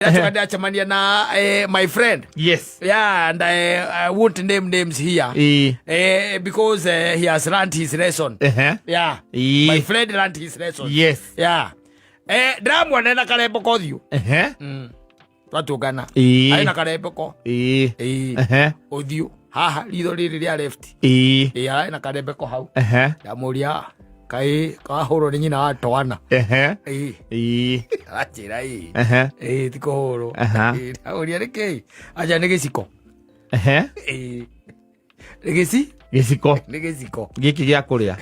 Chamania na my friend. Yes. Yeah, and I won't name names here. Because he has learned his lesson. Yeah. My friend learned his lesson. Yes. Yeah. Dramu nena karebo kodhiu. Watu gana. Aina karebo ko. Odhiu. Haha lido ria left. Aina karebo ko hau. Damuria. Kai kahoro ni nyina atwana achira tiko horo uri areke aja negeciko giciko giki gya kuria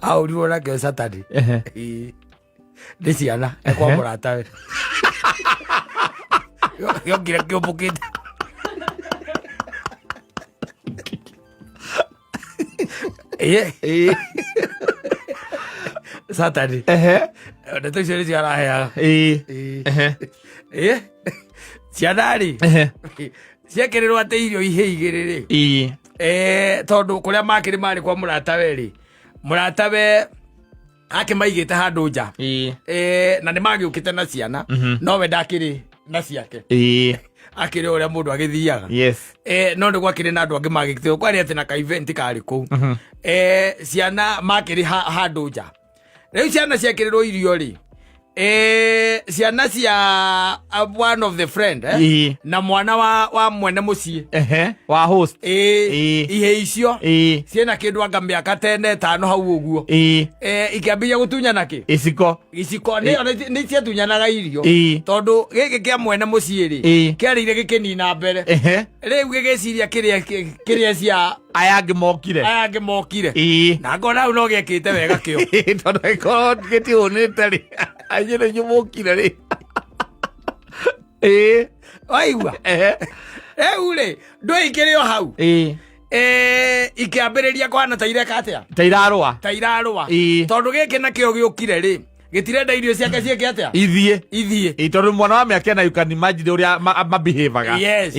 au ri ora ke Saturday diciana ekwa murata yo kira ke opokete Saturday. Dato shere ciara haya. Cianari. Ciakererwo ate irio ihe igiriri. Tondu kuria makiri mari kwa muratawe muratawe akimaigite handu nja. Na ni magiukite na ciana no we ndakiri na ciake. Akire uria mundu agithiaga. Yes. No ndu gwakire na andu angi magikitio kwari ati na ka event kari ku. Ciana makiri handu nja. Riu ciana ciakirirwo irio ri. Ciana cia one of the friend na mwana wa mwene mucii wa host ihe icio ciena kindu anga miaka 10 hau uguo ikiambia gutunya naki iciko ni ciatunyanaga irio tondu giki kia mwene mucii ri kiarire gikinina mbere riu gigiciria kiria cia ayangi mokire na ngona u no giekite wega kio tondu iko gitiunite ri ajire nyumukire ri waigua ule ndwikire o hau ikiambiriria kwana taireka atia tairarwa tondu giki nakio giukire ri gitirenda irio ciake cieke atia ithie tondu mwana wa miaka na you can imagine uria mabehaveaga yes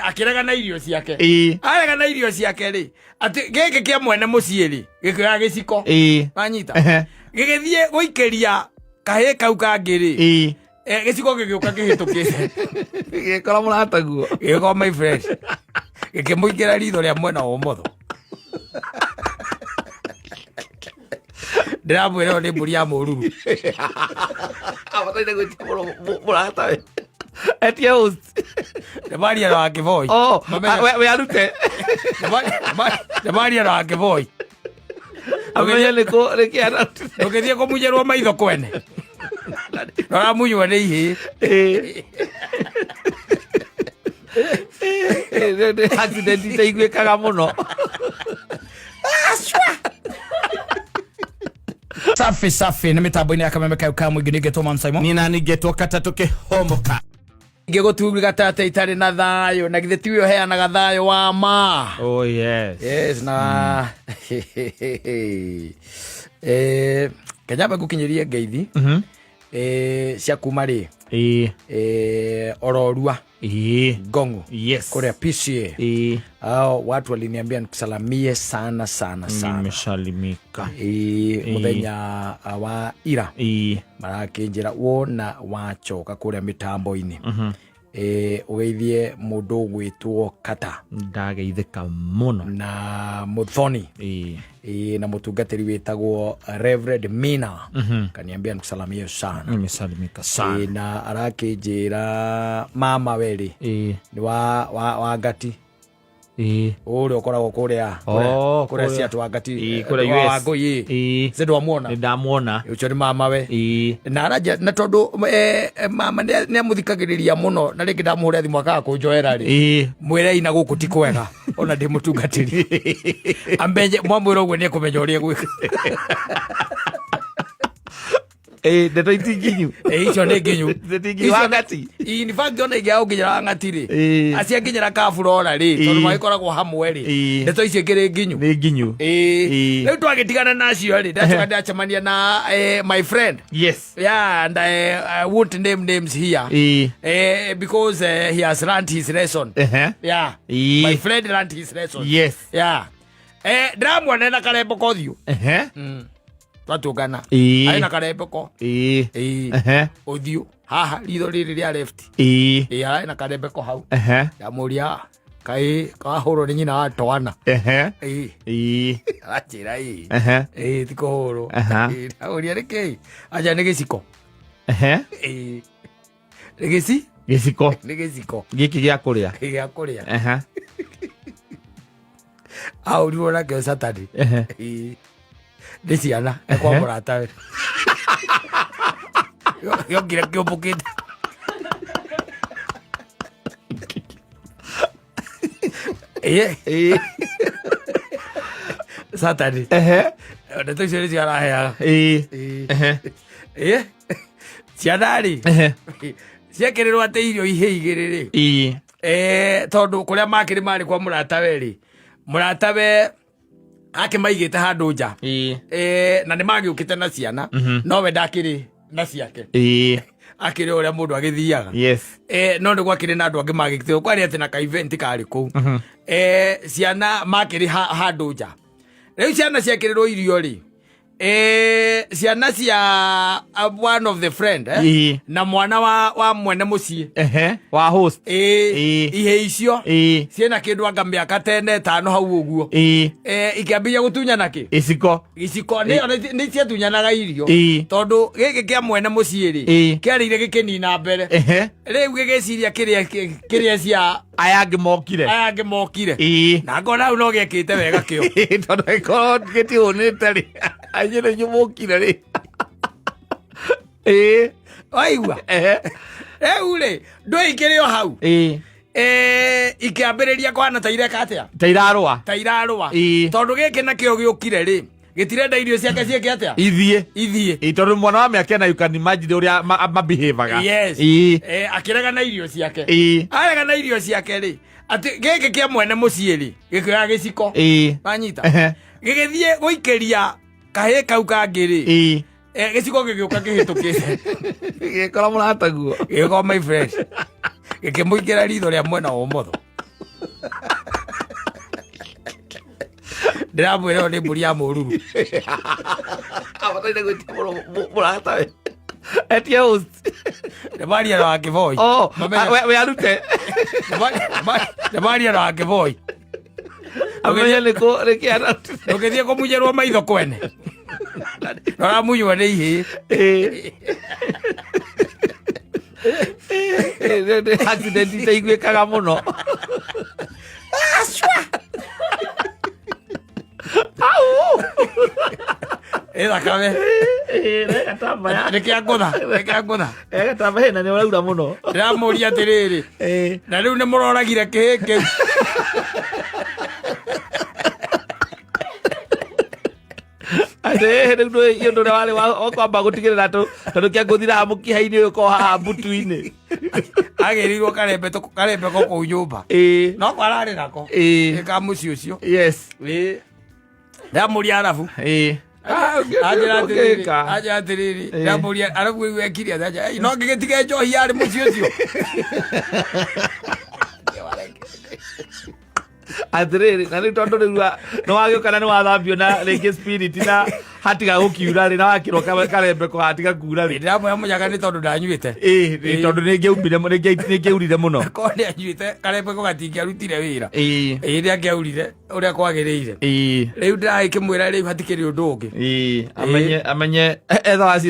akiraga na irio ciake araga na irio ciake ri ati giki kia mwene mucii ri gikira giciko manyita gigithie guikeria kahe kau kangiri giciko gigiuka gihitukite gikora murata guo giko my friend gikimuikira ritho ria mwena wa umotho ndiramwira ni mburi ya mururu abataire gwitikoro murata we etia host Maria wa Kivoi we arute Maria wa Kivoi amenye niko rekiana ukithie kumunyerwo maitho kwene nora munywa ni ihi accident itaigwikaga muno safi ni mitambo-ini ya Kameme Kauka mwingi ningetwo Man Simon nina ningetwo Katatu Kihomoka ngigutugata ate itari na thayo na githe tiwe heanaga thayo wa ma yes na Kenya gukinyirie ngeithi cia kuma ri ororua Gongo kuria PCA watu waliniambia nikusalamie sana nimesalimika muthenya wa ira marakinjira wona wachoka kuria mitambo-ini ugeithie mundu gwitwo Kata ndageithika muno na muthoni na mutungatiri witagwo Reverend Mina kaniambia nikusalamie sana nimesalimika sana na arakinjira mama weri ni wa Ngati ule ukoragwo kuria cia twangati kuria US zedo amuona ndamuona ucio ni mama we na araja na tondu mama ni amuthikagiriria muno na ringi ndamuhura thimu akaga kunjoera ri mwire ina guku ti kwega ona ndi mutungatiri ambenje mwamwira uguo ni kumenya uria gwika ndeto itinginyu icio ni nginyu itingi wa Ngati in fact ona igya uginyira Ngati ri acia nginyira Kabura ri tondu magikoragwo hamwe ri ndeto icio ngiri nginyu ni nginyu riu twagitigana nacio ri ndacoka ndacemania na my friend yes and I won't name names here because he has learned his lesson my friend learned his lesson yes Dramu nena karebo kodhiu twatũngana arĩ na karembeko ũthiũ haha ritho rĩrĩ rĩa left arĩ na karembeko hau ndamũria kaĩ kahũrwo nĩ nyina wa twana aranjĩra ti kũhũrwo ndamũria nĩkĩ anja nĩ gĩciko nĩ gĩciko nĩ gĩciko gĩkĩ gĩa kũrĩa ahũrirwo nakĩo Saturday nĩ ciana kwa mũratawe gĩokire kĩũmbũkĩte Saturday ndeto icio nĩ ciaraheaga ciana-rĩ ciekĩrĩrwo atĩ irio ihĩ igĩrĩ-rĩ tondũ kũrĩa marĩ kwa mũratawe-rĩ mũratawe akĩmaigĩte handũ nja na nĩ magĩũkĩte na ciana nowe ndakĩrĩ na ciake akĩrĩ ũrĩa mũndũ agĩthiaga no nĩ gwakĩrĩ na andũ angĩ magĩkĩte kwarĩ atĩ na ka event karĩ kũu ciana makĩrĩ handũ nja rĩu ciana ciekĩrĩrwo irio-rĩ ciana cia one of the friend na mwana wa mwene mũciĩ wa host ihĩ icio ciĩna kĩndũ anga mĩaka 10 hau ũguo ikĩambia gũtunyana gĩciko nĩ ciatunyanaga irio tondũ gĩkĩ kĩa mwene mũciĩ-rĩ kĩarĩire gĩkĩnina mbere rĩu gĩgĩciria kĩrĩa cia aya angĩ mokire na ngona hau no gĩekĩte wega kĩo tondũ gĩkorwo gĩtihũnĩte-rĩ anyĩrĩ nyũmũkire-rĩ waigua rĩu-rĩ ndũ ikĩrĩ o hau ikĩambĩrĩria kwana ta ireka atĩa ta irarũa tondũ gĩkĩ nakĩo gĩũkire-rĩ gĩtirenda irio ciake ciĩke atĩa ithiĩ tondũ mwana wa mĩaka ĩna you can imagine ũrĩa mabehaviaga akĩregana irio ciake aregana irio ciake-rĩ atĩ gĩkĩ kĩa mwene mũciĩ-rĩ gĩkĩoya gĩciko manyita gĩgĩthiĩ gũikĩria kahĩ kau kangĩ-rĩ gĩciko gĩgĩũka kĩhĩtũkĩte gĩkora mũrataguo gĩgĩkorwo my friend gĩkĩmũingĩra ritho rĩa mwena wa ũmotho ndĩramwĩra ĩyo nĩ mbũri ya mũruru abataire gwĩtia mũratawe etie host nĩ maria wa kĩboi we arute nĩ maria wa kĩboi amenye nĩkĩara ũgĩthiĩ kũmunyĩrwo maitho kwene noramunywo nĩ ihĩ accident itaiguĩkaga mũno thakame nĩkĩangũtha gatamba hena nĩ ũraura mũno ndĩramũria atĩrĩrĩ na rĩu nĩ mũroragire kĩhĩ kĩu rĩu ũndũ ũrĩa warĩ wakwamba gũtigĩrĩra tondũ kĩangũthiraga mũkiha-inĩ ũyũ ko haha mbutu-inĩ agĩrĩirwo karembeko kũu nyũmba no kwararĩ nako ka mũciĩ ũcio ndamũria arabu anjĩra atĩrĩrĩ ndamũria arabu ũyũ ekire atĩa no ngĩgĩtige njohi yarĩ mũciĩ ũcio atĩrĩrĩ na rĩu tondũ rĩu nĩ wagĩũkana nĩ wathambio na rĩngĩ spirit na hatiga gũkiura-rĩ na wakĩrwo karembeko hatiga kuura-rĩ ndĩramwĩra mũnyaga nĩ tondũ ndanyuĩte tondũ nĩngĩaurire mũno korwo nĩanyuĩte karembeko gatingĩarutire wĩra nĩangĩaurire ũrĩa kwagĩrĩire rĩu ndĩragĩkĩmwĩra rĩu hatikĩrĩ ũndũ ũngĩ amenye etha wa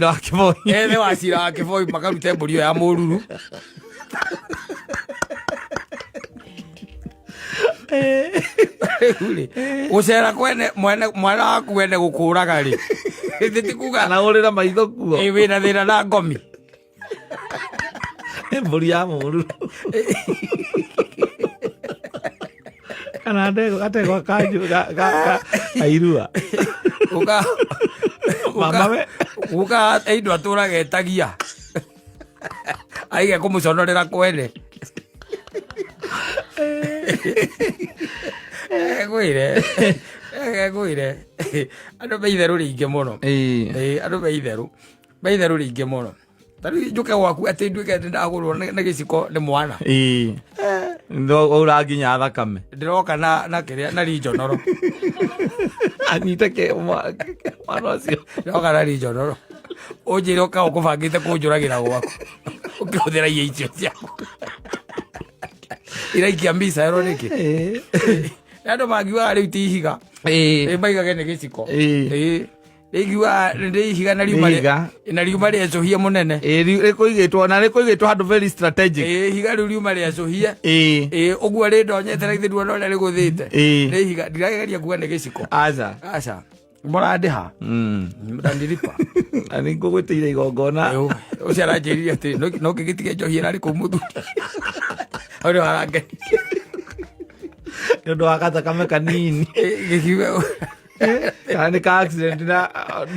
cira wa kĩboi makarute mbũri ĩyo ya mũruru gũcera kwene mwana waku wene gũkũraga-rĩ tikuga na ũrĩra maitho kuo wĩna thĩna na ngomi mbũri ya mũruru kana gategwa kairua gũka indo atũraga etagia aige kũmũconorera kwene egwĩre andũ me itherũ rĩingĩ mũno andũ me itherũ rĩingĩ mũno tarĩu njũke gwaku atĩ nduĩke atĩ ndagũrwo nĩ gĩciko nĩ mwana waura nginya thakame ndĩroka na kĩrĩa na rinjonoro anyite ke mwana ucio no kana ri jonoro ojire ka ukubangite kunjuragira gwaku ukihũthĩra irio icio ciaku iraikia mbisa ero niki andũ mangiuga rĩu ti ihiga maigage nĩ gĩciko rĩgiuga nĩ ihiga na riuma rĩecũhie mũnene rĩkũigĩtwo handũ very strategic ihiga rĩu riuma rĩecũhie ũguo rĩndonyete na ithe ruona ũrĩa rĩgũthĩte nĩ ihiga ndirageria kuga nĩ gĩciko aca mũrandĩha mũrandiripa na nĩ ngũgwĩtĩire igongona ũcio aranjĩrire atĩ no kĩgĩtige njohi ĩrarĩ kũu mũthuri ũrĩa warangeni nĩ ũndũ wa gathakame kanini gĩkiuga kana nĩ ka accident na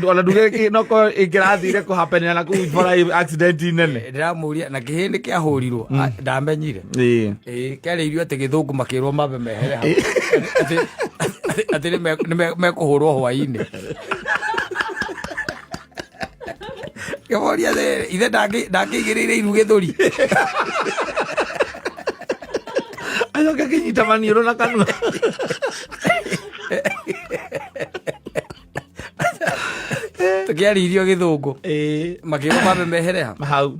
ona nduge noko ĩngĩrathire kũhapenera na kũu bara accident nene ndĩramũria na kĩhĩ nĩ kĩahũrirwo ndamenyire kĩarĩirio atĩ gĩthũngũ makĩrwo mambe mehere hau atĩ nĩ mekũhũrwo hwaĩ-inĩ kĩmoria ithe ndakĩigĩrĩire iru gĩthũri acoke akĩnyita maniũrũ na kanua tũkĩaririo gĩthũngũ makĩrwo mambe mehere hau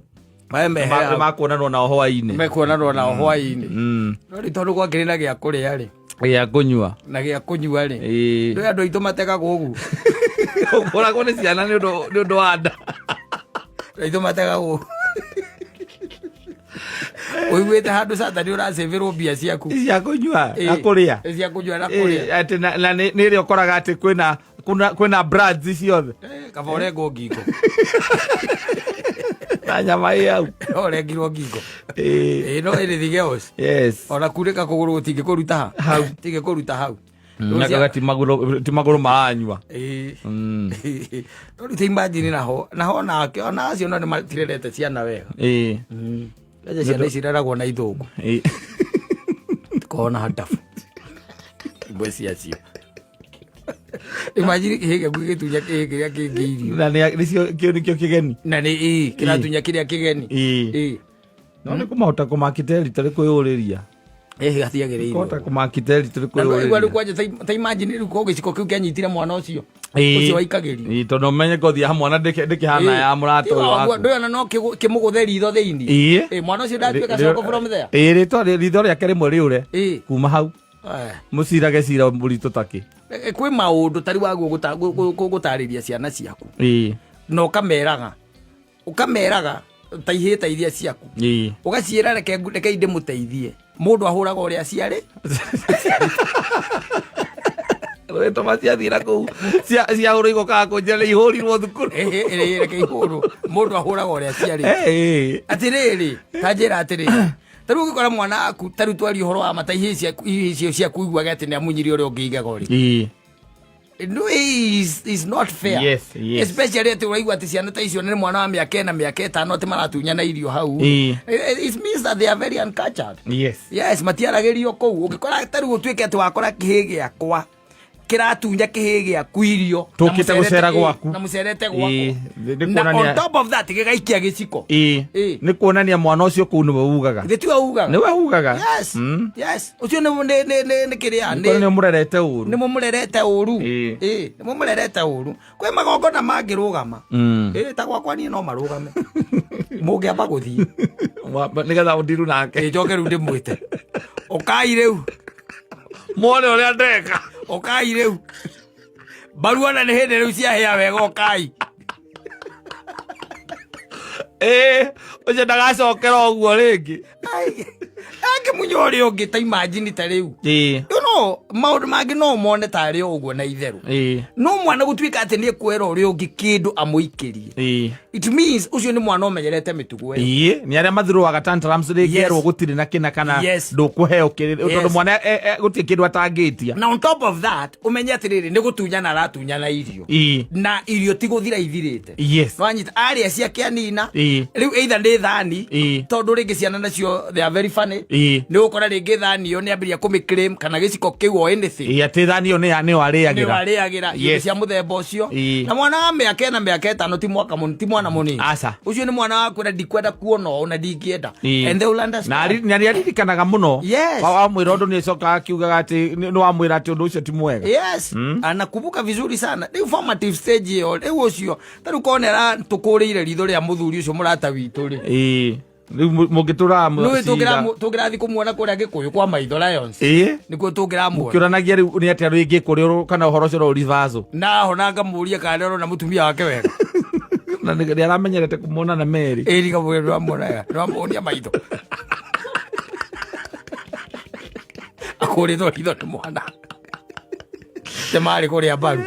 makuonanwo nao hwaĩ-inĩ mekuonanwo nao hwaĩ-inĩ no rĩ tondũ gwakĩrĩ na gĩa kũrĩa-rĩ gĩa kũnyua na gĩa kũnyua-rĩ ndũĩ andũ aitũ mategagwo ũguo ũkoragwo nĩ ciana nĩ ũndũ wa nda aitũ mategagwo ũiguĩte handũ satani ũracĩvĩrwo mbia ciaku cia kũnyua na kũrĩa cia kũnyua na kũrĩa atĩ na nĩ ĩrĩa ũkoraga atĩ kwĩna brands ciothe kaba ũrengwo ngingo na nyama ĩ hau no ũrengirwo ngingo no anything else ona kurĩka kũgũrũ gũtingĩkũruta hau tingĩkũruta hau ti magũrũ maranyua no rĩu imagine naho nake ona acio no nĩ matirerete ciana wega aja ciana ici ireragwo na ithũngũ kona hatabu imwe ciacio imagine kĩhĩge gĩgĩtunya kĩrĩa kĩngĩ irio na kĩo nĩkĩo kĩgeni na nĩ kĩratunya kĩrĩa kĩgeni no nĩ kũmahota kũmakiteri tarĩ kwĩyũrĩria gatiagĩrĩirwo kota kũmakiteri tarĩ kwĩyũrĩria rĩu kwanja ta imagine rĩu ko gĩciko kĩu kĩanyitire mwana ũcio ũcio waikagĩrio tondũ ũmenye ngothi ya mwana ndĩkĩhana ya mũrata ũyũ waku ndũĩ ona no kĩmũgũthe ritho thĩinĩ mwana ũcio ndatuĩka coko from there rĩtwa ritho rĩake rĩmwe rĩũre kuma hau mũcirage cira mũritũ takĩ kwĩ maũndũ tarĩ waguo gũtarĩria ciana ciaku na ũkameraga ta ihĩta iria ciaku ũgaciĩra reke inde mũteithie mũndũ ahũraga ũrĩa ciarĩ rĩtwa maciathira kũu ciahũrwo igokaga kũnjĩra ihũrirwo thukuru reke ihũrwo mũndũ ahũraga ũrĩa ciarĩ atĩrĩrĩ ta njĩra atĩrĩrĩ tarĩu ũgĩkora mwana aku tarĩu twaria ũhoro wa mata icio ciaku iguaga atĩ nĩ amunyire ũrĩa ũngĩ igagori no, is not fair. Yes. Especially at uraigua ati ciana ta icio nĩ mwana wa mĩaka 4 mĩaka 5 ati maratunya na irio hau. It means that they are very uncultured. Yes, matiaragĩrio kũu. Ũngĩkora tarĩu ũtuĩke ati wakora kĩhĩ gĩakwa kĩratunya kĩhĩ gĩaku irio tũkĩte gũcera gwaku na mũcerete gwaku na on top of that gĩgaikia gĩciko nĩ kuonania mwana ũcio kũu nĩwe ugaga nĩwe ugaga yes ũcio nĩ kĩrĩa nĩ mũrerete ũru nĩ mũmũrerete ũru kwĩ magongona mangĩrũgama ta gwakwa niĩ no marũgame mũngĩamba gũthiĩ nĩgetha ũndiru nake njoke rĩu ndĩmwĩte ũkai rĩu mone ũrĩa ndeka ũkai rĩu baruana nĩ hĩndĩ rĩu ciahĩa wega ũkai ũcio ndagacokera ũguo rĩngĩ angĩmunya ũrĩa ũngĩ ta imagine ta rĩu maũndũ mangĩ no mone tarĩ ũguo na itherũ no mwana gũtuĩka atĩ nĩ kwera ũrĩa ũngĩ kĩndũ amũikĩrie it means ũcio nĩ mwana ũmenyerete mĩtugo nĩ arĩa mathirũaga tantrums rĩngĩ erwo gũtirĩ na kĩna kana ndũkũheo tondũ mwana gũtirĩ kĩndũ atangĩtia na on top of that ũmenye atĩrĩrĩ nĩ gũtunyana aratunyana irio na irio ti gũthira ithirĩte wanyita arĩa ciake anina rĩu either nĩ thani tondũ rĩngĩ ciana nacio they are very funny nĩ gũkora rĩngĩ thani ĩyo nĩ ambĩrĩria kũmĩclaim kana gĩciko gĩciko kĩu o anything ati thani one ya ne warĩagĩra irio cia mũthemba ũcio na mwana wa mĩaka 4 na mĩaka 5 ti mwana mũnini ũcio nĩ mwana waku na ndikwenda kuona ona ndingĩenda and they will understand na nĩaririkanaga mũno wa mwĩra ũndũ nĩacokaga akiugaga atĩ nĩ wamwĩra atĩ ũndũ ũcio ti mwega anakumbuka vizuri sana rĩu formative stage ĩyo rĩu ũcio tarĩu konera tũkũrĩire ritho rĩa mũthuri ũcio mũrata witũ rĩ tũngĩrathi kũmuona kũrĩa Gĩkũyũ kwa Maitho Lions nĩkuo tũngĩramuona ũkĩoranagia rĩu nĩ atĩa rĩngĩ kũrĩ kana ũhoro ũcio no reverse naho na ngamũria kana ũrona mũtumia wake wega na nĩ aramenyerete kũmuona na Mary nĩamuonia maitho akũrĩtwo ritho nĩ mwana te marĩ kũrĩa mbaru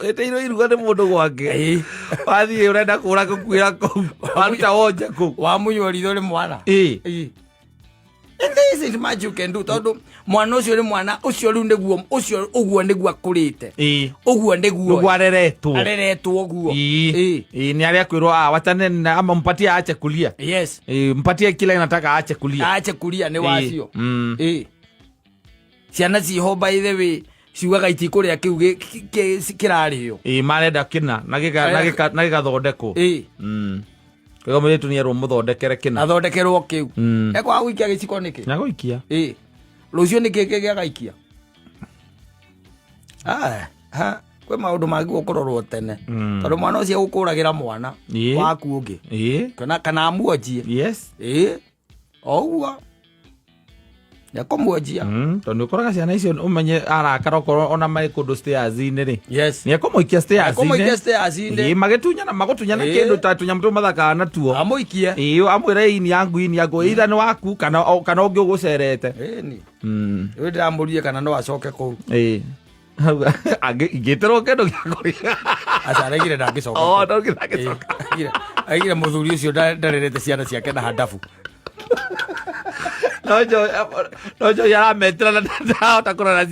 eteirwo iruga nĩ mũndũ gwake wathiĩ ũrenda kũra gũkuĩra kũu waruta wonja kũu wamunywo ritho nĩ mwana and this is much you can do tondũ mwana ũcio nĩ mwana ũcio rĩu nĩguo ũguo nĩguo akũrĩte ũguo nĩguo areretwo ũguo ni arĩa kwĩrwo wachane ama mpatie aache kulia mpatie kile nataka aache kulia nĩ wacio ciana ciho by the way ciugaga itikũrĩa kĩu kĩrarĩo marenda kĩna na gĩgathondekwo kwĩgo mũirĩtu nĩerwo mũthondekere kĩna athondekerwo kĩu ekwaga gũikia gĩciko nĩkĩ nagũikia rũciũ nĩkĩ gĩagaikia kwĩ maũndũ mangĩ gũkũrorwo tene tondũ mwana ũcio gũkũragĩra mwana waku ũngĩ kana amuonjie o ũguo nĩekũmuonjia tondũ ũkoraga ciana icio ũmenye arakara okorwo ona marĩ kũndũ stairs-inĩ rĩ nĩekũmũikia stairs-inĩ magũtunyana kĩndũ ta tũnyamũ tũu mathakaga natuo amũikie amwĩre ini yangu either nĩ waku kana ũngĩ ũgũcerete rĩu ndĩramũrie kana no acoke kũu ingĩterwo kĩndũ gĩa kũrĩa aregire ndangĩcoka aigire mũthuri ũcio ndarerete ciana ciake na handabu nojo yarametera na ndahota kũrera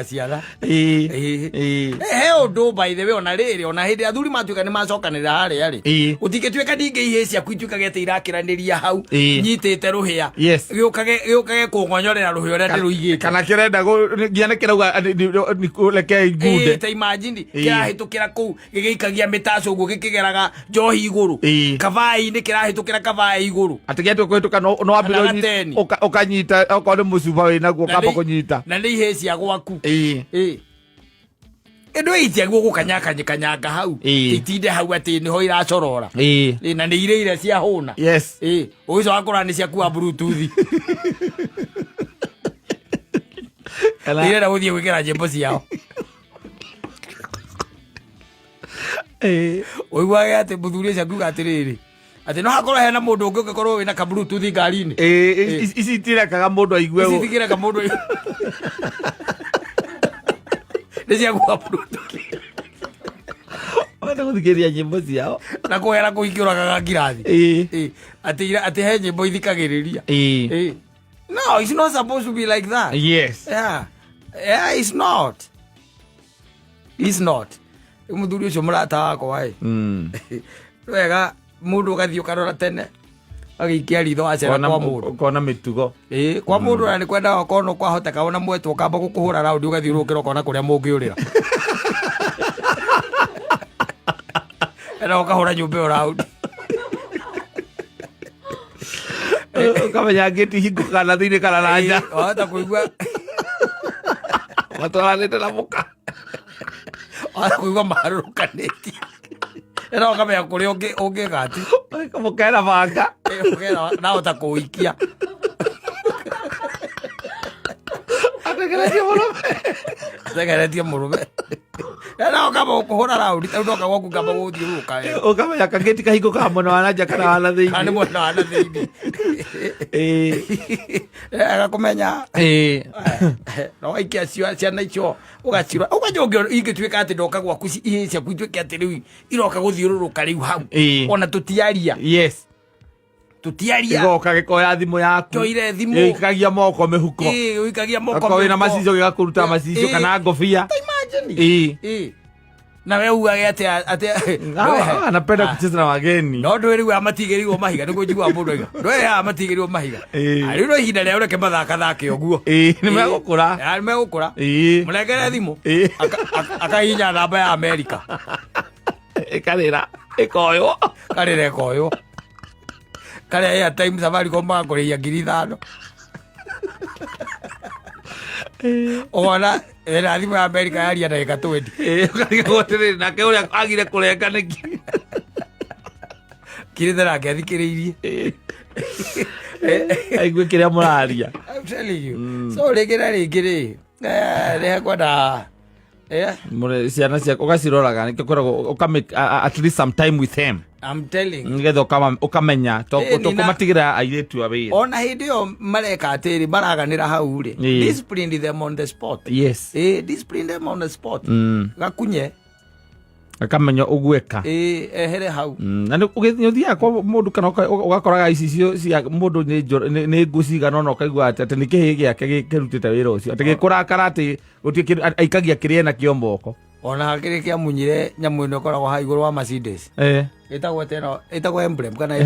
ciana he ũndũ by the way ona rĩrĩ ona hĩndĩ athuri matuĩka nĩ macokanĩrĩra harĩa rĩ ũtingĩtuĩka ningĩ ihĩ ciaku ituĩkagete irakĩranĩria hau nyitĩte rũhĩa gĩũkage kũngonyorera rũhĩa ũrĩa ndĩrũigĩte kana kĩrenda nginya nĩ kĩrauga reke ngunde ta imagine kĩrahĩtũkĩra kũu gĩgĩikagia mĩtaco ũguo gĩkĩgeraga njohi igũrũ kabai-inĩ kĩrahĩtũkĩra kabai igũrũ atĩ gĩatua kũhĩtũka no wambĩrĩria ũkanyita okorwo nĩ mũcuba wĩnaguo kamba kũnyita na nĩ ihĩ cia gwaku ĩndũ itiaguo gũkanyakanyanga hau itinde hau atĩ nĩho iracorora na nĩ irĩire cia hũna ũgĩco wakora nĩ ciaku wa bluetooth irenda gũthiĩ gwĩkĩra nyĩmbo ciao ũiguage atĩ mũthuri ũcio akiuga atĩrĩrĩ atĩ no hakorwo hena mũndũ ũngĩ ũngĩkorwo wĩna ka bluetooth ngari-inĩ ici itirekaga mũndũ aigue itirekaga mũndũ nĩ ciakuga bluetooth wenda gũthikĩrĩria nyĩmbo ciao na kũhera kũingĩũragaga ngirathi atĩ he nyĩmbo ithikagĩrĩria no it's not supposed to be like that it's not mũthuri ũcio mũrata wakwa wega mũndũ ũgathiĩ ũkarora tene agĩikia ritho wacera kwa mũndũ ũkona mĩtugo kwa mũndũ na nĩ kwenda okorwo no kwahoteka ona mwetwo ũkamba gũkũhũra raundi ũgathiũrũrũkĩra ũkona kũrĩa mũngĩũrĩra ena ũkahũra nyũmba ĩyo raundi ũkamenya ngĩti hingũka na thĩinĩ kana na nja wahota kũigua matwaranĩte na mũka wahota kũigua marũrũkanĩtie ena ũkamenya kũrĩa ũngĩgati mũkena banga nahota kũũikia ategeretie mũrũme ena ũkamba gũkũhũra raundi tau ndoka gwaku ngamba gũthiũrũrũka ũkamenya kangĩti kahingũkaga mwena wa na nja kana wa na thĩinĩ kana mwena wa na thĩinĩ agakũmenya no waikia ciana icio ũgacirora ũkanja ingĩtuĩka atĩ ndoka gwaku ihĩ ciaku ituĩke atĩ rĩu iroka gũthiũrũrũka rĩu hau ona tũtiaria tutiaria igoka gĩkoya thimũ yaku kĩoire thimũ ikagia moko mĩhuko ikagia moko mĩhuko wĩna macicio gĩgakũruta macicio kana ngobia imagine na wewe uage ate anapenda kucheza na wageni no ndweri wa matigeriwo mahiga niguo njigua mundu aiga ndweri ha matigeriwo mahiga ari no ihinda rĩa ureke mathake uguo ni megukura mũnengere thimũ akahinya namba ya Amerika ikarĩra ikoywo karĩa Airtime Safaricom magakũrĩhia 5,000 ona ena thimũ ya Amerika yaria ndagĩka 20 nake ũrĩa agire kũrenga nĩki kirĩte nake athikĩrĩirie aigue kĩrĩa mũraria. I'm telling you. So rĩngĩ rĩ kwenda ciana ciaku ũgaciroraga nĩkĩo koragwo ũkamake at least some time with them. I'm telling you. Nĩgetha ũkamenya tũkũmatigĩra airĩtu a wĩra. Ona hĩndĩ ĩyo mareka atĩrĩ maraganĩra hau rĩ. Discipline them on the spot. Yes. Discipline them on the spot. Gakunye. Akamenya ũgwĩka. Ehere hau. Na ũgĩthiaga kwa mũndũ kana ũgakoraga ici cia mũndũ nĩ ngũcigana ona ũkaigua atĩ nĩ kĩhĩ gĩake kĩrutĩte wĩra ũcio atĩ gĩkũrakara atĩ gũtirĩ aikagia kĩrĩa na kĩo mboko. Ona kĩrĩ kĩamunyire nyamũ ĩno ĩkoragwo ha igũrũ wa Mercedes. Ĩtagwo emblem kana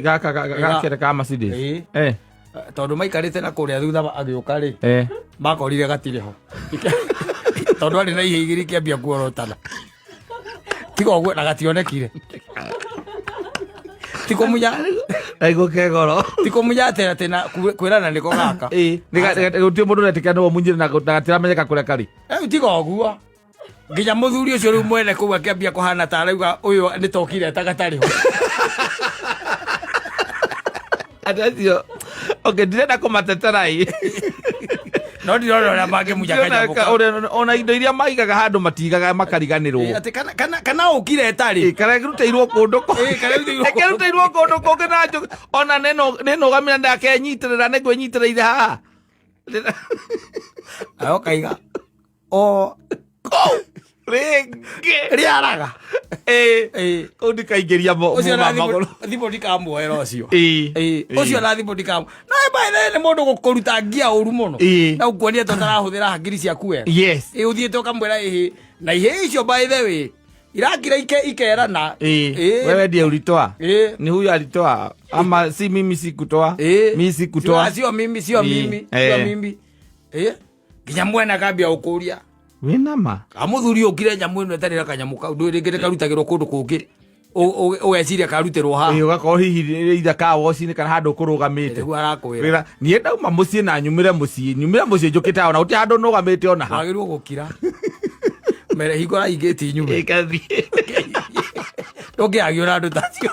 gaka ka Mercedes. Tondũ maikarĩte na kũrĩa thutha agĩũka rĩ makorire gatirĩ ho tondũ arĩ na ihĩ igĩrĩ kĩambia kuorotana tiga ũguo na gationekire tikũmunya aigũkegoro tikũmunya atĩ na kwĩrana nĩko gaka gũtirĩ mũndũ ũretĩkia nĩ mũnyire na gatiramenyeka kũrĩa karĩ tiga ũguo nginya mũthuri ũcio rĩu mwene kũu akĩambia kũhana ta arauga ũyũ nĩ tokire ta gatarĩ ho acio ndirenda kũmatetera no ndirona ũrĩa mangĩmunya kanyamũ ona indo iria maigaga handũ matigaga makariganĩrwo kana ũkire tarĩ kana gĩrutĩirwo kũndũ kũngĩ na njũ ona nĩnũgamĩra ndakenyitĩrĩra nĩngwĩnyitĩrĩire haha okaiga o rĩaraga kũu ndikaingĩria magũrũ thimũ ndikamuoera ũcio ũcio na thimũ ndikamu no baithe nĩ mũndũ gũkũruta ngia ũru mũno na ũkuonia to tarahũthĩra hakiri ciaku wega ũthiĩte ũkamwĩra na ihĩ icio baithe irakira ikerana wewe ndiye ulitoa ni huyu alitoa ama si mimi sikutoa mimi sikutoa sio mimi nginya mwena kambia ũkũria wĩnama amuthuri ũkire nyamũ ĩno ĩtarĩ na kanyamũ kau ndwĩrĩngĩte karutagĩrwo kũndũ kũngĩ ũgeciria karutĩrwo haha ũgakorwo hihi ithaka woci-inĩ kana handũ kũrũgamĩte arakwĩra niĩ ndauma mũciĩ na nyumĩre mũciĩ njũkĩte ona gũtirĩ handũ nũgamĩte ona ha wagĩrĩirwo gũkira mere hingora ingĩti nyume ndũngĩagio na andũ tacio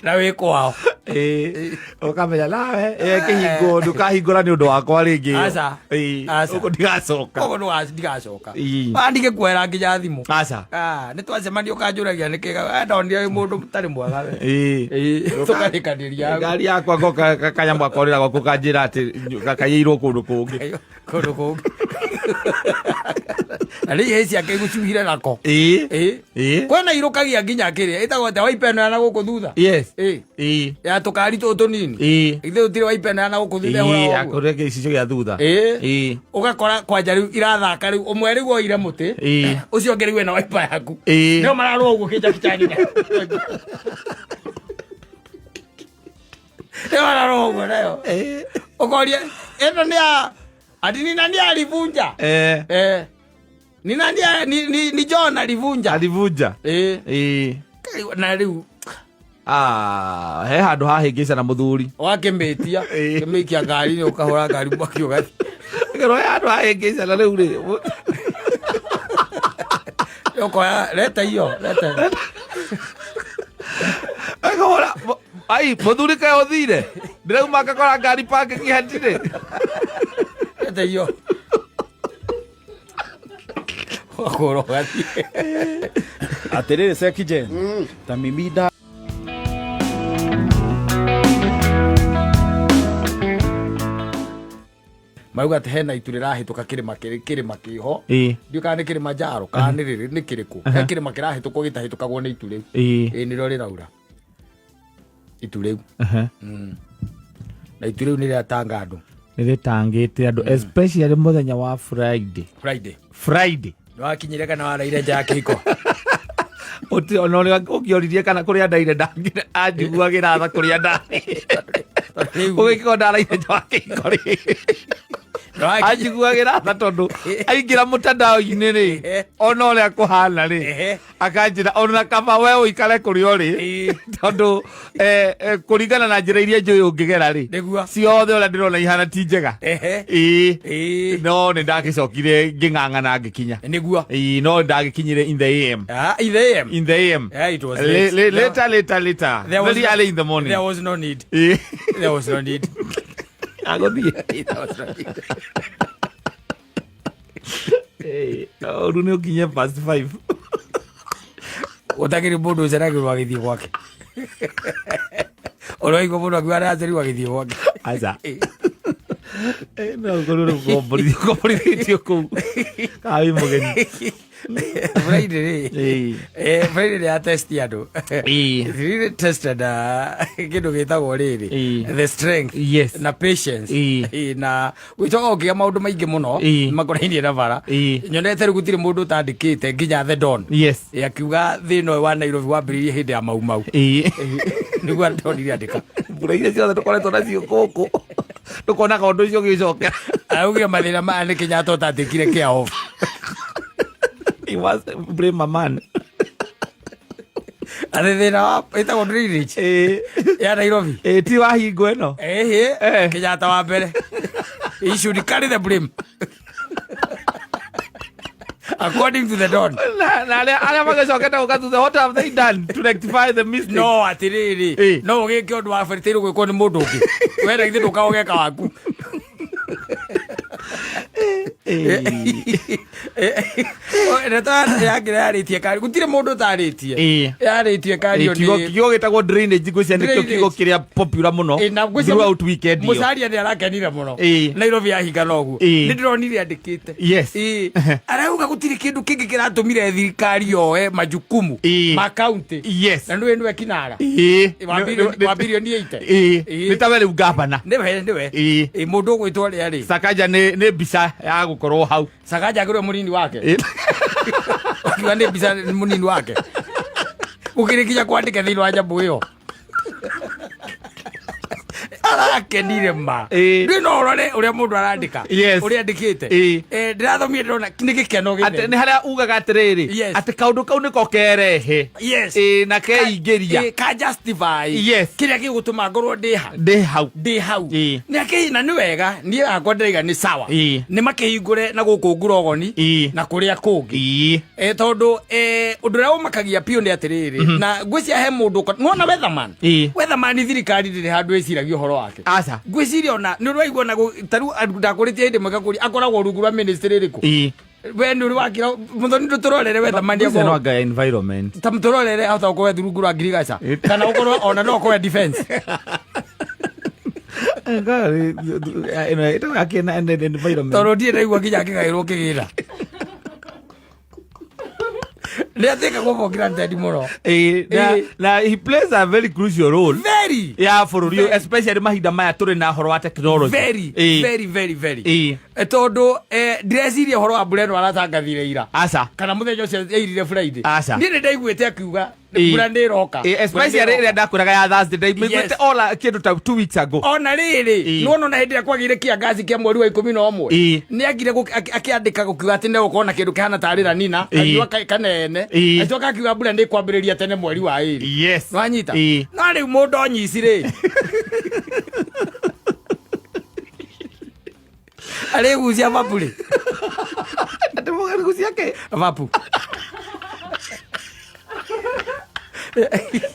na wĩ kwao ũkamenya nawe kĩhingo ndũkahingũra nĩ ũndũ wakwa rĩngĩ ũguo ndigacoka bandike kwera nginya thimũ nĩ twacemania ũkanjũragia nĩ kĩga ndonire mũndũ mũtarĩ mwega tũkarĩkanĩria ngari yakwa ngoka kanyamũ akorĩra gwaku kanjĩra atĩ gakaiyĩirwo kũndũ kũngĩ na rĩu hĩ ciake igũcuhire nako kwena irũkagia nginya kĩrĩa ĩtagwo atĩ waipeno yana gũkũ thutha ya tũkari tũtũ tũnini ithe ũtirĩ waipeno yana gũkũ thutha akũrĩa gĩcicio gĩa thutha ũgakora kwanja rĩu irathaka rĩu ũmwe rĩu oire mũtĩ ũcio ũngĩ rĩu ena waipa yaku nĩo mararwo ũguo kĩnjakicani nĩo mararwo ũguo nayo ũkoria ĩno nĩ ya ati ni nani alivunja ni nani ni John alivunja na rĩu he handũ hahĩngĩca na mũthuri wakĩmĩtia kĩmĩikia ngari nĩ ũkahũra ngari mwaki ũgathi he handũ hahĩngĩca na rĩu rĩ ũkoya leta akahũra mũthuri kaĩ ũthire ndĩrauma ngakora ngari pake kĩhatirĩ hiyo atiriri sekije tamimida mauga ati hena itu rirahituka kirima kiho ndio kana kirima jaro kana riri ni kiriku he kirima kirahituka gitahitũkagwo ni itu riu ni ro riraura itu riu na itu riu ni riatanga andu niritangite andu especially muthenya wa Friday Wakinyire kana waraire jakiko. Oti onole ukioririe kana kuria ndaire ndangire anjiguagira tha kuria ndari. Ugikiko ndaraire jakiko ri. Anjiguagira tha tondu aingira mutandao-ini ri ona uria kuhana ri akanjira ona kama we uikare kurio ri tondu kuringana na njira iria njui ungigera ri ciothe uria ndirona ihana ti njega no ni ndagicokire nging'ang'ana ngikinya niguo no ndagikinyire in the AM in the AM yeah, it was later very early in the morning. There was no need there was no need agothie oru ni ukinye past 5 utakiri mundu uceragirwo agithii gwake uraigua mundu akiuga aracerirwo agithii gwake aca no ngorwo komborithitio kuu kawi mugeni Friday ya test andu really tested kindu gitagwo riri the strength na patience na wicoka ukia maundu maingi muno makorainie na bara nyonete gutire mundu utandikite nginya the Don akiuga thino wa Nairobi wambiririe hindi ya mau niguo ndonire andika mbura iria ciothe tukoretwo nacio guku tukonaga undu ucio gicoka auge mathina ma ni Kenyatta utandikire kia off. He was blame my man. Athithina itagwo drainage ya Nairobi ti wahingo ino Kenyatta wa mbere he should carry the blame according to the Don. Aria magicokete gukatuthe what have they done to rectify the mistake? No atiriri no ugike undu wa baritirwo gwikwo ni mundu ungi wenda ithe ndukageka waku yaritie kari gutire mundu utaritie yaritie kari kigo gitagwo drainage gwicia nikio kigo kiria popular muno throughout weekend yo musaria ni arakenire muno Nairobi yahinga noguo ni ndironire andikite arauga gutire kindu kingi kiratumire thirikari yoe majukumu ma county na ndu ekinaga wa bilioni 8 nitawe riu gavana ndiwe mundu gwitwo ri Sakaja ni bisa ya gukorwo hau Sakaja agirwe munini wake akiwa ni bisa munini wake ukirikia kuandika thini wa jambo hiyo arakenire ma ndino urore uria mundu arandika uria andikite ndirathomire ndona nigikeno githe ati ni haria ugaga atiriri ati kaundu kau niko kerehe na keingiria ka justify kiria gigutuma ngorwo ndi hau na ni wega ni akwa ndaiga ni sawa ni makihingure na guku ngurogoni na kuria kungi tondu undu uria umakagia pio ni atiriri na ngwicia he mundu nona weatherman thirikari ndiri handu iciragio horo wake aca ngwiciria ona ni rwaigua na taru ndakuritie hindi magakuri akoragwo rungu rwa ministry riku we ni rwakira muthoni nduturorere weatherman ya no ga environment tamturorere hata uko rungu rwa ngirigaca kana ukorwo ona no uko defense ngari ito akina environment toro die ndaigua kinya kigairwo kigira Let's go granted muno. Na he plays a very crucial role. Very. Yeah, for you, especially mahinda maya turi na horo wa technology. Very. Tondu ndreciria horo wa Breno aratangathire ira. Aca. Kana muthenya ucio yairire Friday. Aca. Ndire ndaiguite akiuga mbura ndiroka. Especially ira ndakwiraga ya Thursday ndaiguite ola kindu ta 2 weeks ago. Ona riri nuono na hindi kwagire kiangazi kia mweri wa 11 ni agire akiandika gukiuga ati ne ukona kindu kihana tarira nina akiuga kanene acoka akiuga mbura ndi kwambiriria tene mweri wa 2 wanyita no riu mundu onyisi ri ale guzia vapuli ati muga guzia ke vapu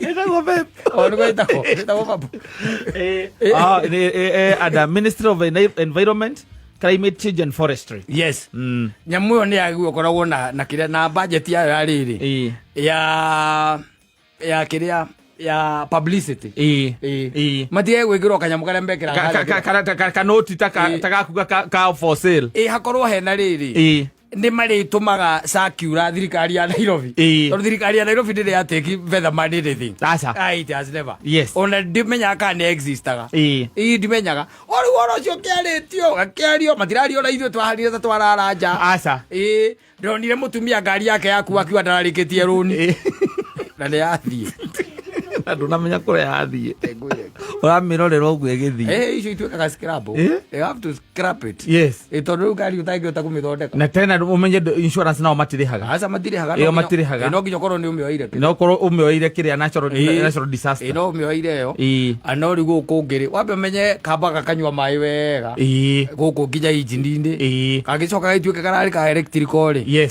Ita go pep. Ono go ita go vapu. At Ministry of Environment, Climate Change and Forestry. Yes. Nyamuyo ni agu koragwo na kire na budget ya riri. Ya kiria ya publicity. Matie gwikirwo kanyamu karia mbekira ka noti taka kuga ka for sale. Hakorwo hena riri. nĩ marĩtũmaga circular thirikari ya Nairobi. Tondũ thirikari ya Nairobi ndĩrĩ yatake feather man anything. It has never. Ona ndimenyaga kana nĩ existaga. Ndimenyaga. Ũhoro ũcio kĩarĩtio gakĩario matirario na ithuĩ twaharire ta twararanja. Ndonire mũtumia ngari yake yaku akiwa ndararĩkĩtie rũni. Na nĩ yathiĩ. Andũ namenya kũrĩa yathiĩ. Ũramirorera ũguo ĩgĩthiĩ. Icio ituĩkaga scrap. They have to scrap it. Tondũ rĩu ngari ũtangĩhota kũmĩthondeka. Na tena ũmenye insurance nao matirĩhaga. Matirĩhaga. Matirĩhaga. No nginya ũkorwo nĩ ũmĩoire. No ũkorwo ũmĩoire kĩrĩa natural disaster. No ũmĩoire yo. No rĩu gũkũ ngĩrĩ. Wambe ũmenye kamba gakanyua maĩ wega. Gũkũ nginya injini-inĩ. Gagĩcoka gatuĩke kararĩ ka electrical rĩ.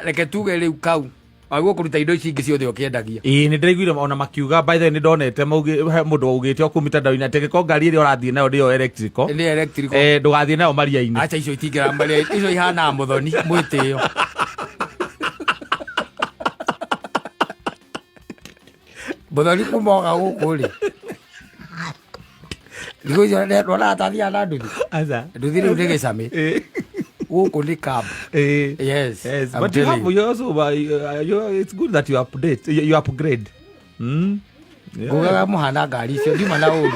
Reke tuge rĩu kau. Agwo kuruta indo ici ingĩ ciothe ũkĩendagia. Nĩ ndĩraiguire ona makiuga by the way nĩ ndonete mũndũ augĩte oku mitandao-inĩ atĩ ko ngari ĩrĩa ũrathiĩ nayo nĩyo electrical. Nĩ electrical. Ndũgathiĩ nayo maria-inĩ. Acha icio itingĩra maria-inĩ. Icio ihana mũthoni mwĩtĩo. Mũthoni kumoga gũkũ rĩ. Thikũ icio ndĩratathia na nduthi. Nduthi rĩu nĩ gĩcamĩ. Ni cab. Yes. But you also it's good that you update, you upgrade. Gugaga muhana ngari icio ndima na uru.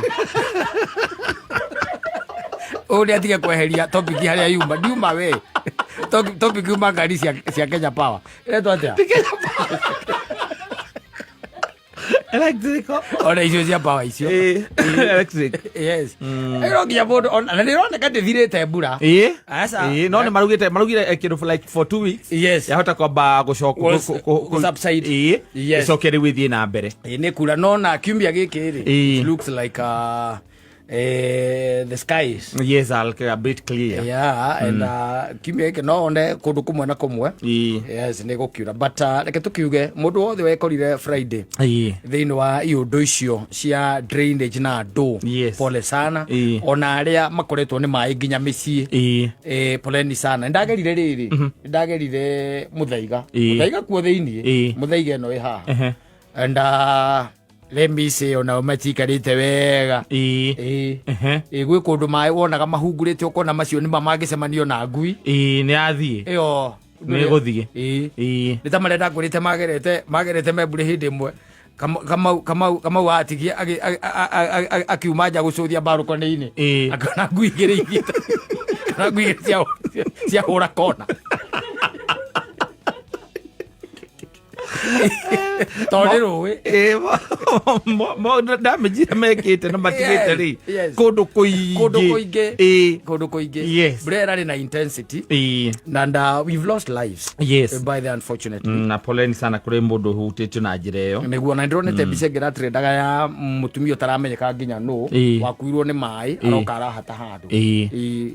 Uri atige kweheria topic haria yuma ndiuma we. Topic yuma ngari cia Kenya Power. Ile twatia. Electrical. Ona icio cia power icio. Electric. Yes. Ero nginya mundu ona nĩ roneka ndĩthirĩte mbura. No nĩ marugire kĩndũ for like for 2 weeks. Yes. Yahota kwamba gũcoka subside. Yes. Ĩcoke rĩu ĩthiĩ na mbere. Nĩ kura no na kiumia gĩkĩ rĩ. Looks like the skies. Yes, a bit clear. Yeah, and kiumia gĩkĩ no one kũndũ kũmwe na kũmwe. Yes, nĩ gũkiura. But reke tukiuge mũndũ wothe wekorire Friday. Thĩinĩ wa iũndũ icio cia drainage na ndũ. Pole sana. Ona arĩa makoretwo nĩ maĩ nginya mĩciĩ. Poleni sana. Ndagerire rĩrĩ. Ndagerire Mũthaiga. Mũthaiga kuo thĩinĩ. Mũthaiga ĩno ĩ haha. And let me say ona machikarite wega. Gwĩ kũndũ maĩ wonaga mahungurĩte ũkona macio nĩ mamangĩcemanio na ngui. Nĩ athiĩ. Ĩyo nĩ gũthiĩ. Nĩ ta marenda ngũrĩte magerete membure hĩndĩ ĩmwe. Kamau atigie akiuma nja gũcũthia balcony-inĩ. Akona ngui igĩrĩ igĩte. Kana ngui cia hũra kona. Tondũ rũĩ ndamĩnjire mekĩte na matigĩte rĩ kũndũ kũingĩ mbura ĩrarĩ na intensity and we've lost lives by the unfortunate. Na poleni sana kũrĩ mũndũ ũhutĩtio na njĩra ĩyo. Nĩguo na ndĩronete mbica ĩngĩratrendaga ya mũtumia ũtaramenyeka nginya nũ wakuirwo nĩ maĩ aroka arahata handũ.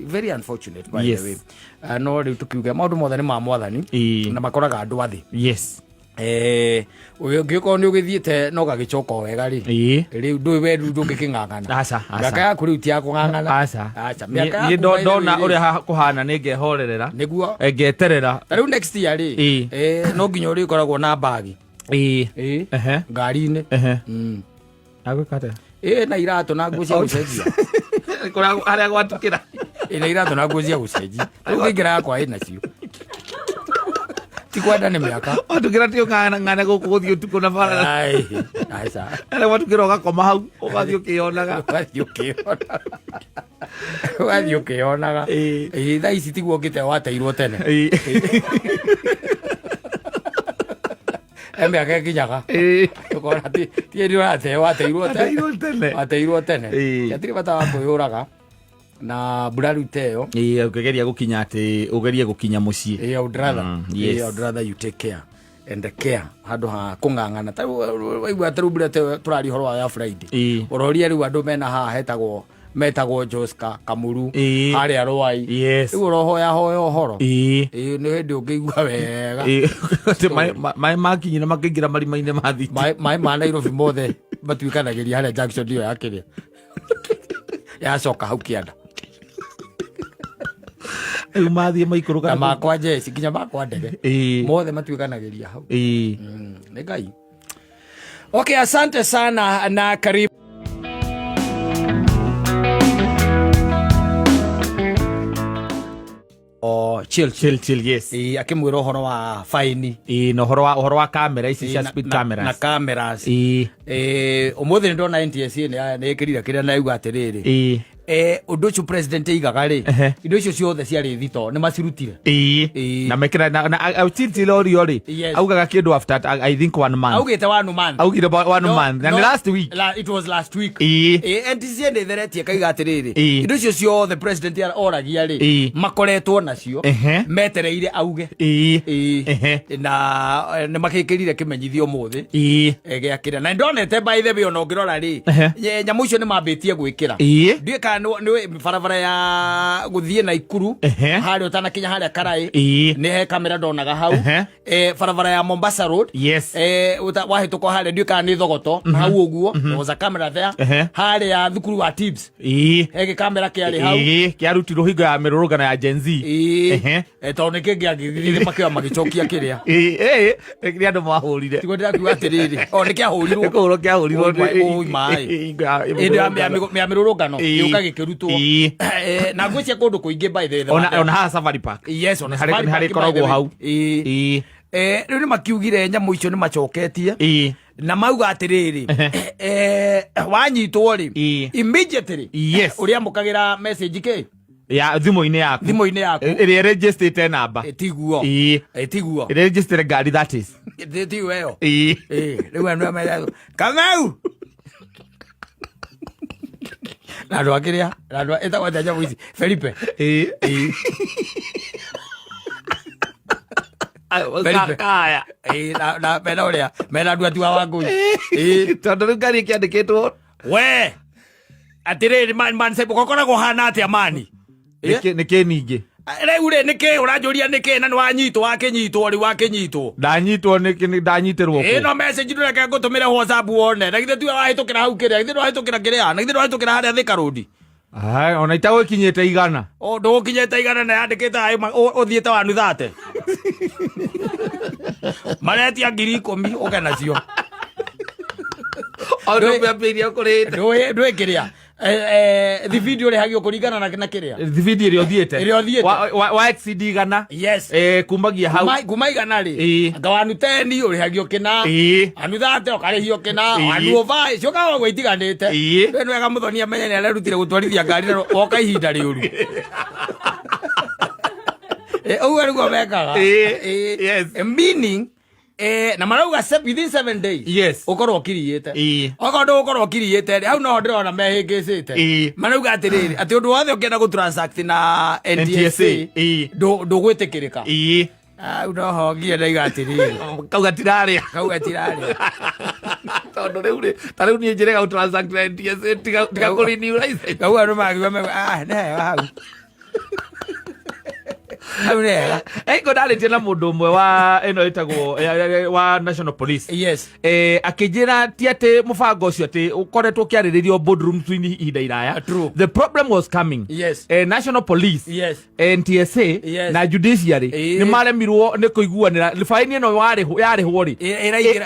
Very unfortunate by the way. No rĩu tukiuga maũndũ mothe nĩ ma Mwathani na makoraga andũ athĩ. Ũngĩkorwo nĩ ũgĩthiĩte no gagĩcoka wega rĩ. Rĩu ndũĩ we ndũngĩkĩng'ang'ana. Mĩaka yaku rĩu ti ya kũng'ang'ana. Niĩ ndona ũrĩa kũhana nĩ ngehorerera. Nĩguo ngeterera. Ta rĩu next year rĩ. No nginya ũrĩkoragwo na bagi. Ngari-inĩ. Agwĩka atĩa? Na iratũ na nguo cia gũcenjia. Harĩa gwatukĩra. Na iratũ na nguo cia gũcenjia. Rĩu ngĩingĩra yakwa nacio. Tikwenda nĩ mĩaka. Watukĩra ti ũng'ang'ane gũkũ gũthiĩ ũtukũ na bara. Harĩa watukĩra ũgakoma hau ũgathiĩ ũkĩonaga. Ũgathiĩ ũkĩonaga. Thaa ici tiguo ngĩte wateirwo tene. Mĩaka ĩkinyaga. Ũkona ti hĩndĩ ũrateo wateirwo tene. Hatirĩ bata wa kwĩyũraga. Na mbura rĩu teyo ũkĩgeria gũkinya atĩ ũgerie gũkinya mũciĩ. I would rather you take care and care handũ ha kũng'ang'ana. Ta waigua ta rĩu mbura tũrari ũhoro wa ya Friday. Ũroria rĩu andũ mena haha metagwo Joska Kamuru harĩa Rũai. Rĩu ũrohoya ũhoro. Nĩ hĩndĩ ũngĩigua wega. Maĩ makinyire makĩingĩra marima-inĩ ma thitima. Maĩ ma Nairobi mothe matuĩkanagĩria harĩa junction ĩyo ya kĩrĩa yacoka hau kĩanda. Rĩu mathiĩ maikũrũka na makwa jeci nginya makwa ndege mothe matuĩkanagĩria hau. Nĩ Ngai. Okay, asante sana na karibu. Churchill, yes. Akimwira uhoro wa fine. No uhoro wa camera ici cia speed cameras. Na cameras. Umuthi ndona NTSA ni ikirira kiria na yuga atiriri. Undu ucio president igaga ri indo icio ciothe ciari thito ni macirutire na mekira na Churchill ori augaga kindu after I think 1 month augite 1 month augire 1 month and last week it was last week NTSA ni theretie kaiga atiriri indo icio ciothe president oragia ri makoretwo nacio metereire auge na ni makikirire kimenyithio muthi giakira na ndonete by the way ona ngirora ri nyamu icio ni mambitie gwikira ndika ni barabara ya guthie na Ikuru hari utana kinya hari Karai ni he kamera ndonaga hau barabara ya Mombasa Road wahituko hari ndika ni Thogoto hau uguo was camera there hari ya thukuru wa Tibbs he kamera kiari hau kiarutirwo hingo ya mirurugano ya Gen Z tondu kingi agithire makiwa magicokia kiria kiria andu mahurire tigo ndirakiuga atiriri ni kiahurirwo kuhurwo kiahurirwo oi mai ya mirurugano gikirutwo na ngwicia kundu kuingi by the way ona ha Safari Park yes ona hari koragwo hau riu ni makiugire nyamu icio ni macoketie na mauga atiriri wanyitwo ri immediately uria mukagira message ke ya thimu-ini yaku iri registered number tiguo registered gari that is tiguo yo riu anu amenya Kamau Nado akiria nado etagwa nyamu ici Felipe kaya na mena uria mena ndu atua wangu tondu riu ngari kiandikitwo we atiriri man se bokoragwo hana atia mani niki ningi riu ri niki uranjuria niki na wanyitwo wakinyitwo ndanyitwo niki ndanyitirwo no message ndureke ngutumire WhatsApp wone na githe tuwe wahitukira hau kiria githe wahitukira kiria na githe wahitukira haria Thika Road ona itago kinyete igana ndo kinyete igana na yandikite ai uthiete wa nuthate mareti ngiri 10 ukena cio ndo mbeapiria kuri ndo kiria the video ri hagio kuringana na kiria the video ri othiete wa exceed igana yes kumagia hau kuma igana ri ngawanu 10 uri hagio kina anu thate okarihio kina anu ovai cio kawa gwitiganite we nwega muthonia menye ni arerutire gutwarithia ngari na oka ihinda riuru ugarugo mekaga yes meaning na marauga within 7 days yes ukorwo kiriyete okondo ukorwo kiriyete hau no ndirona mehingicite marauga atiriri ati undu wothe ukienda gu transact na NTSA ndo gwitikirika au no hongie ndaiga atiriri kauga tiraria tondu riu ni njire ga transact na NTSA tiga kuri new license kau andu magiwa ne hau Ego ndaritie na mundu umwe wa eno itagwo wa National Police yes akijira ti ati mubango ucio ati ukoretwo kiariririo boardroom twini ihinda iraya the problem was coming yes National Police yes NTSA na judiciary ni maremirwo ni kuiguanira fine eno yarihwo ri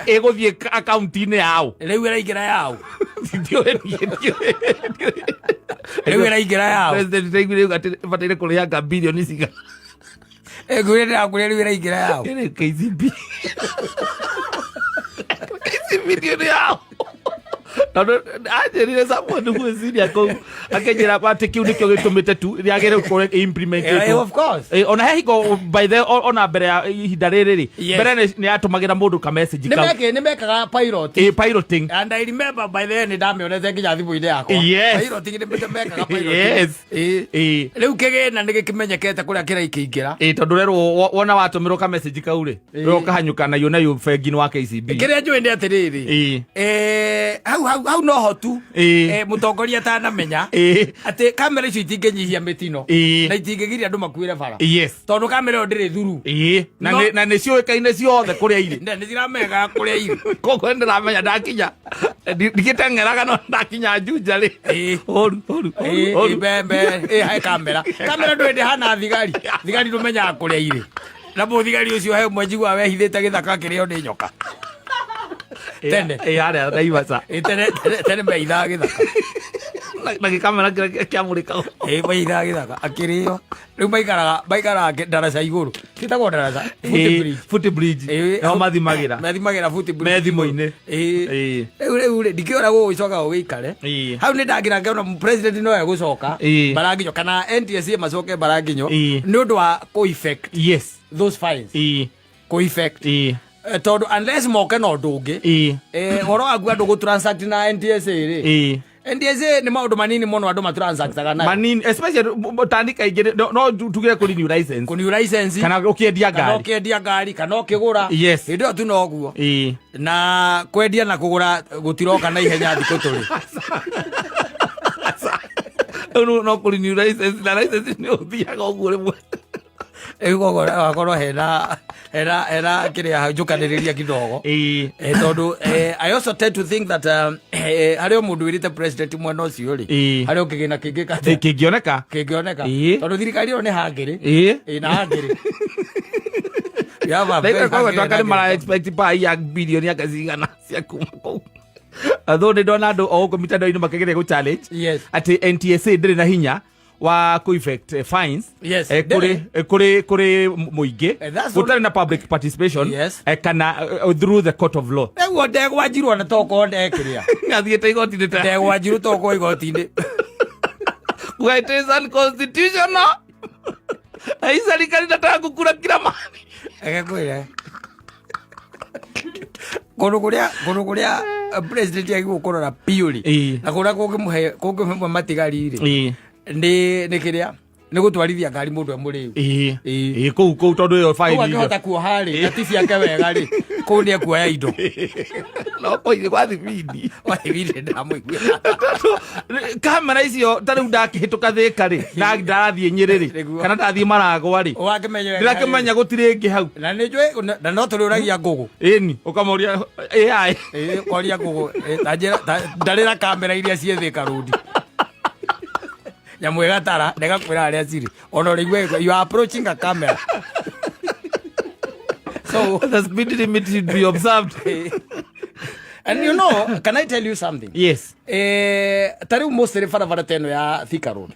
iguthie account-ini yao riu iraingira yao president riu ati bataire kurianga bilioni ciga ngure na ngure riu iraingira yao KCB KCB yao ajerire someone who is in yako akejera pate kiu nikyo gitumite tu riagere correct implement of course ona higo by the ona bere ihinda riri bere ni atumagira mundu ka message ka ni mekaga piloting and I remember by the end ndamionete kinya thimu-ini yakwa piloting ni mekaga piloting riu kigena ni gikimenyekete kuria kiraikiingira tondu rero wona watumirwo ka message kau ri ro kahanyuka na yona yu fengini wa KCB kiria njui ndi atiriri hau no hotu mutongoria ta na menya ati kamera icio itingĩnyihia mitino na itingĩgiria andu makuire bara tondu kamera ĩyo ndĩrĩ thuru na nĩ ciũĩkaine ciothe kũrĩa irĩ nĩ ciramenyaga kũrĩa irĩ koguo ndĩramenya ndakinya ndikĩteng'eraga no ndakinya Juja rĩ horu mbembe he kamera ndũrĩ ndĩhana thigari ndũmenyaga kũrĩa irĩ na mũthigari ũcio he ũmwe njiguaga wehithĩte gĩthaka kĩrĩo nĩ nyoka tene aria Naivasha tene meithaga gĩthaka na gikamera kia murika maitha githaka akirio riu maikaraga ndaraca iguru kitagwo ndaraca footbridge no mathimagira footbridge me thimo-ini riu ndikiona gugicoka gugiikare hau ni ndangira ngiona president no egucoka Baranginyo kana NTSA macoke Baranginyo ni undu wa co-effect those fines co-effect tondu unless moke no ndungi horo waku andu gu transact na NTSA ri NTSA ni maundu manini muno andu matransactaga na manini especially tandika ingire no tugire ku renew license kana ukiendia ngari kana ukigura ndio tu no guo na kwendia na kugura gutiroka na ihenya thiku turi no ku renew license na license ni uthiaga uguo rimwe wakorwo hena kiria njukaniriria kidogo tondu I also tend to think that hario mundu wirite president mwena ucio ri hario kigina kingioneka tondu thirikari ino ni hangiri na hangiri twakari mara expect ya bilioni akazigana cia kuma kou atho ni ndona andu o guku mitandao-ini makigeria gu challenge ati NTSA ndiri na hinya wa co-effect fines kuri muingi gutari na public participation kana through the court of law eguo ndegwanjirwo na toko ndekiria ngathiite igoti-ini ta ndegwanjirwo toko igoti-ini it is unconstitutional ai serikali ndataka gukura kila mahali egekwire kundu kuria president agigukorora piuri na kuria kungimuhe matigari ri ni kiria ni gutwarithia ngari mundu emuriu kou tondu yo fine akihota kuoha ri na tici yake wega ri kou ni ekuoya indo no koire kwa thibindi ndamuigua kamera icio tariu ndakihituka Thika ri na ndarathie Nyeri ri kana ndathie Maragwa ri ndirakimenya gutire ngi hau na ni njui na no turi uragia ngugu ni ukamoria AI koria ngugu ndarira kamera iria cie Thika Road nyamwega tara negakwira aria ciri ona rigwe you are approaching a camera so the speed limit should be observed and you know can I tell you something tariu mostly barabara teno ya Thika Road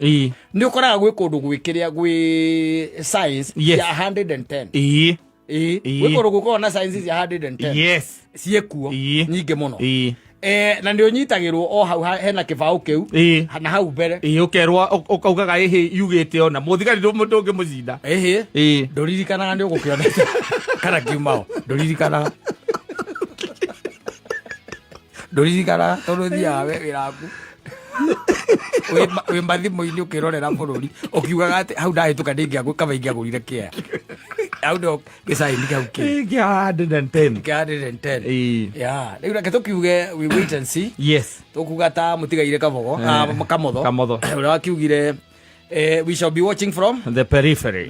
ni ukoraga gwi kundu gwikiria gwi science ya 110 gwi kundu gukorwo na science ya 110 ciekuo nyingi muno na ndio nyitagirwo o hau hena kibau kiu na hau mbere ukerwa ukaugaga yugite ona muthigari ndungi mucinda nduririkanaga ni ugukiona kana kiumao nduririkanaga tondu thiaga we wiraku wi mathimu-ini ukirorera bururi ukiugaga ati hau ndahituka kaba ingiagurire kia hau ndo gicaini kau kia 110 riu reke tukiuge we wait and see tukuga ta mutigaire kabogo kamotho uria wakiugire we shall be watching from the peripheries